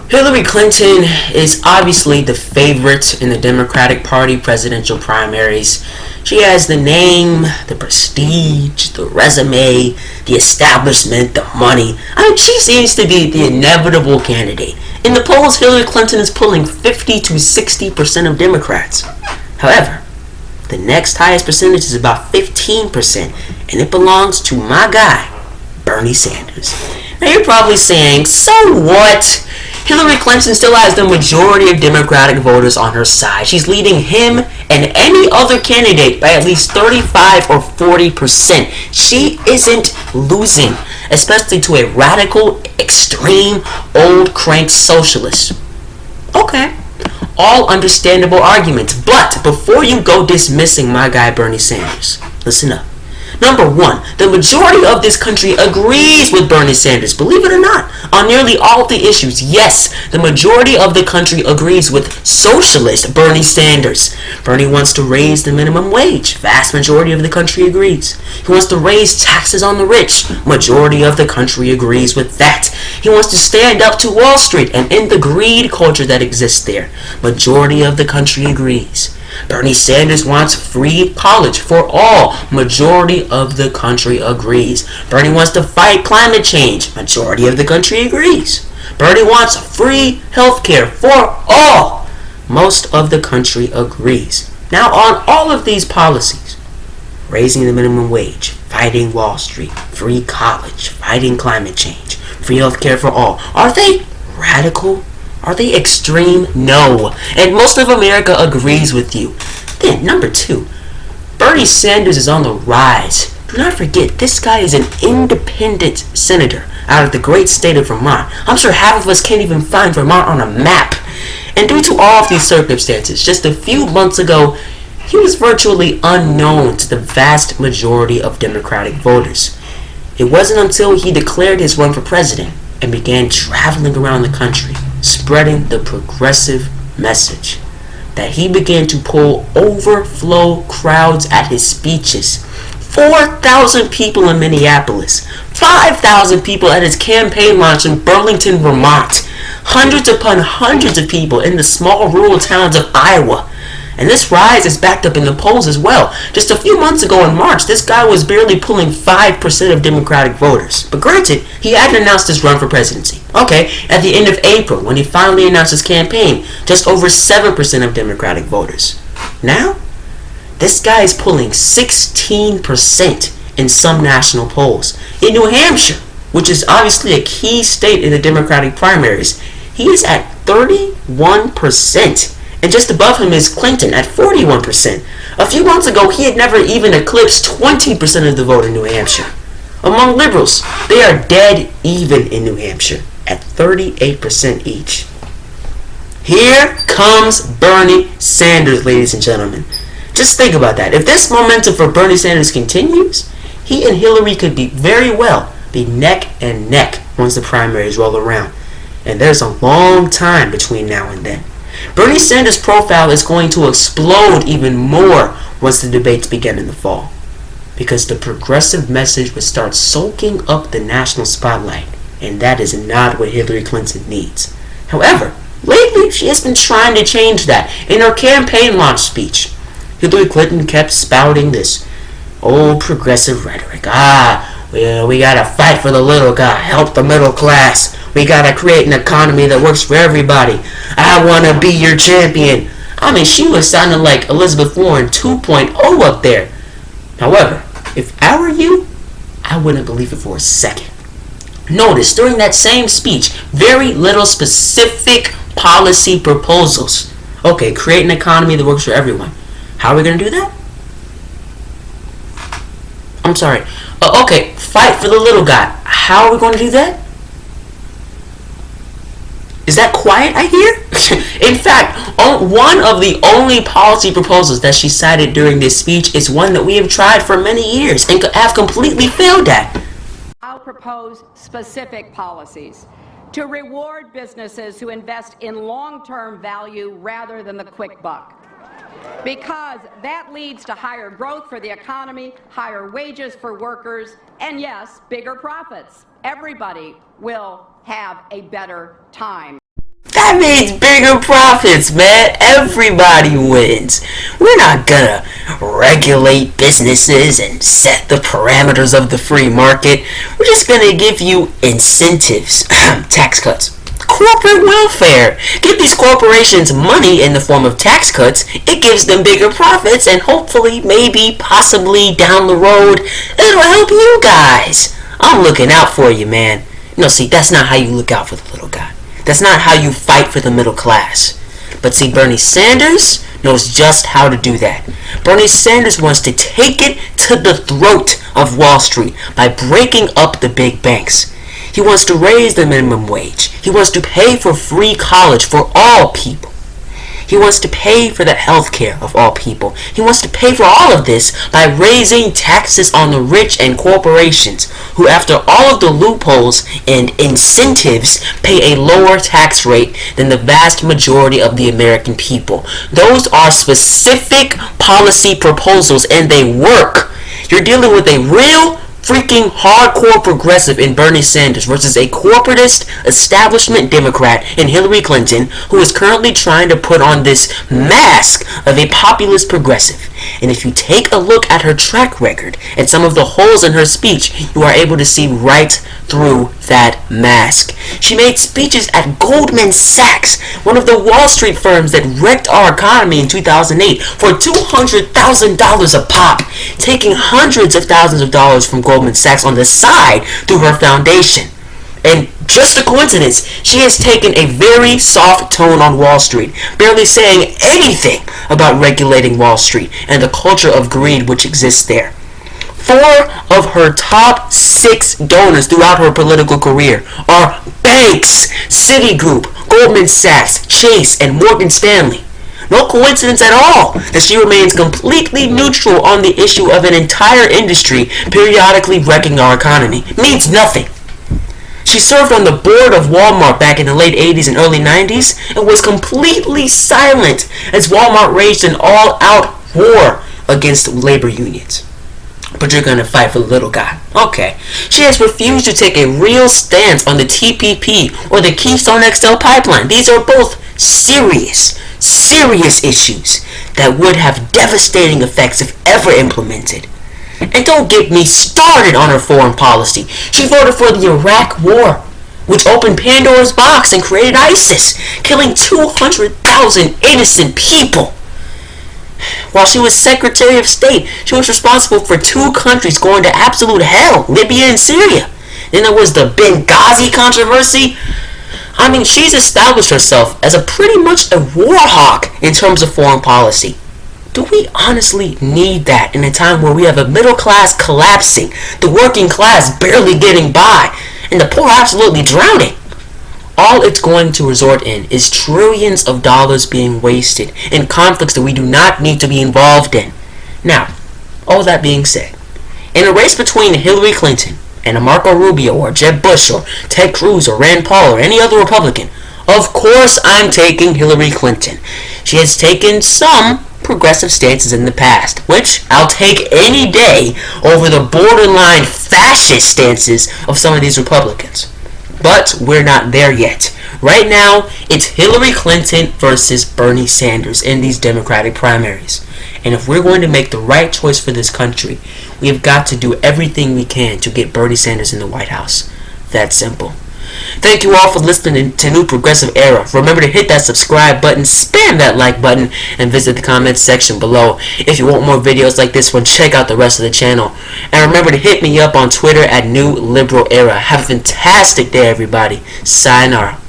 Hillary Clinton is obviously the favorite in the Democratic Party presidential primaries. She has the name, the prestige, the resume, the establishment, the money. She seems to be the inevitable candidate. In the polls, Hillary Clinton is pulling 50 to 60% of Democrats. However, the next highest percentage is about 15%, and it belongs to my guy, Bernie Sanders. Now you're probably saying, so what? Hillary Clinton still has the majority of Democratic voters on her side. She's leading him and any other candidate by at least 35 or 40%. She isn't losing, especially to a radical, extreme, old crank socialist. Okay, all understandable arguments, but before you go dismissing my guy Bernie Sanders, listen up. Number one, the majority of this country agrees with Bernie Sanders, believe it or not, on nearly all of the issues. Yes, the majority of the country agrees with socialist Bernie Sanders. Bernie wants to raise the minimum wage. Vast majority of the country agrees. He wants to raise taxes on the rich. Majority of the country agrees with that. He wants to stand up to Wall Street and end the greed culture that exists there. Majority of the country agrees. Bernie Sanders wants free college for all. Majority of the country agrees. Bernie wants to fight climate change. Majority of the country agrees. Bernie wants free healthcare for all. Most of the country agrees. Now on all of these policies, raising the minimum wage, fighting Wall Street, free college, fighting climate change, free healthcare for all, are they radical? Are they extreme? No. And most of America agrees with you. Then, number two, Bernie Sanders is on the rise. Do not forget, this guy is an independent senator out of the great state of Vermont. I'm sure half of us can't even find Vermont on a map. And due to all of these circumstances, just a few months ago, he was virtually unknown to the vast majority of Democratic voters. It wasn't until he declared his run for president and began traveling around the country, spreading the progressive message, that he began to pull overflow crowds at his speeches. 4,000 people in Minneapolis, 5,000 people at his campaign launch in Burlington, Vermont, hundreds upon hundreds of people in the small rural towns of Iowa. And this rise is backed up in the polls as well. Just a few months ago in March, this guy was barely pulling 5% of Democratic voters. But granted, he hadn't announced his run for presidency. Okay, at the end of April, when he finally announced his campaign, just over 7% of Democratic voters. Now, this guy is pulling 16% in some national polls. In New Hampshire, which is obviously a key state in the Democratic primaries, he is at 31%. And just above him is Clinton at 41%. A few months ago, he had never even eclipsed 20% of the vote in New Hampshire. Among liberals, they are dead even in New Hampshire at 38% each. Here comes Bernie Sanders, ladies and gentlemen. Just think about that. If this momentum for Bernie Sanders continues, he and Hillary could very well be neck and neck once the primaries roll around. And there's a long time between now and then. Bernie Sanders' profile is going to explode even more once the debates begin in the fall, because the progressive message would start soaking up the national spotlight, and that is not what Hillary Clinton needs. However, lately she has been trying to change that. In her campaign launch speech, Hillary Clinton kept spouting this old progressive rhetoric. We gotta fight for the little guy, help the middle class. We gotta create an economy that works for everybody. I wanna be your champion. She was sounding like Elizabeth Warren 2.0 up there. However, if I were you, I wouldn't believe it for a second. Notice, during that same speech, very little specific policy proposals. Okay, create an economy that works for everyone. How are we gonna do that? I'm sorry. Okay, fight for the little guy. How are we going to do that? Is that quiet, I hear? In fact, one of the only policy proposals that she cited during this speech is one that we have tried for many years and have completely failed at. I'll propose specific policies to reward businesses who invest in long-term value rather than the quick buck, because that leads to higher growth for the economy, higher wages for workers, and yes, bigger profits. Everybody will have a better time. That means bigger profits, man. Everybody wins. We're not gonna regulate businesses and set the parameters of the free market. We're just gonna give you incentives, tax cuts, corporate welfare. Give these corporations money in the form of tax cuts. It gives them bigger profits, and hopefully, maybe, possibly down the road, it'll help you guys. I'm looking out for you, man. See, that's not how you look out for the little guy. That's not how you fight for the middle class. But see, Bernie Sanders knows just how to do that. Bernie Sanders wants to take it to the throat of Wall Street by breaking up the big banks. He wants to raise the minimum wage. He wants to pay for free college for all people. He wants to pay for the health care of all people. He wants to pay for all of this by raising taxes on the rich and corporations, who, after all of the loopholes and incentives, pay a lower tax rate than the vast majority of the American people. Those are specific policy proposals, and they work. You're dealing with a real freaking hardcore progressive in Bernie Sanders versus a corporatist establishment Democrat in Hillary Clinton, who is currently trying to put on this mask of a populist progressive. And if you take a look at her track record and some of the holes in her speech, you are able to see right through that mask. She made speeches at Goldman Sachs, one of the Wall Street firms that wrecked our economy in 2008, for $200,000 a pop, taking hundreds of thousands of dollars from Goldman Sachs on the side through her foundation. And just a coincidence, she has taken a very soft tone on Wall Street, barely saying anything about regulating Wall Street and the culture of greed which exists there. 4 of her top 6 donors throughout her political career are banks: Citigroup, Goldman Sachs, Chase, and Morgan Stanley. No coincidence at all that she remains completely neutral on the issue of an entire industry periodically wrecking our economy. Means nothing. She served on the board of Walmart back in the late 80s and early 90s and was completely silent as Walmart waged an all-out war against labor unions. But you're gonna fight for the little guy. Okay. She has refused to take a real stance on the TPP or the Keystone XL pipeline. These are both serious issues that would have devastating effects if ever implemented. And don't get me started on her foreign policy. She voted for the Iraq War, which opened Pandora's box and created ISIS, killing 200,000 innocent people. While she was Secretary of State, she was responsible for 2 countries going to absolute hell, Libya and Syria. Then there was the Benghazi controversy. I mean, she's established herself as a pretty much a war hawk in terms of foreign policy. Do we honestly need that in a time where we have a middle class collapsing, the working class barely getting by, and the poor absolutely drowning? All it's going to resort in is trillions of dollars being wasted in conflicts that we do not need to be involved in. Now, all that being said, in a race between Hillary Clinton and a Marco Rubio or Jeb Bush or Ted Cruz or Rand Paul or any other Republican, of course I'm taking Hillary Clinton. She has taken some progressive stances in the past, which I'll take any day over the borderline fascist stances of some of these Republicans. But we're not there yet. Right now, it's Hillary Clinton versus Bernie Sanders in these Democratic primaries. And if we're going to make the right choice for this country, we have got to do everything we can to get Bernie Sanders in the White House. That's simple. Thank you all for listening to New Progressive Era. Remember to hit that subscribe button, spam that like button, and visit the comments section below. If you want more videos like this one, check out the rest of the channel. And remember to hit me up on Twitter at New Liberal Era. Have a fantastic day, everybody. Sayonara.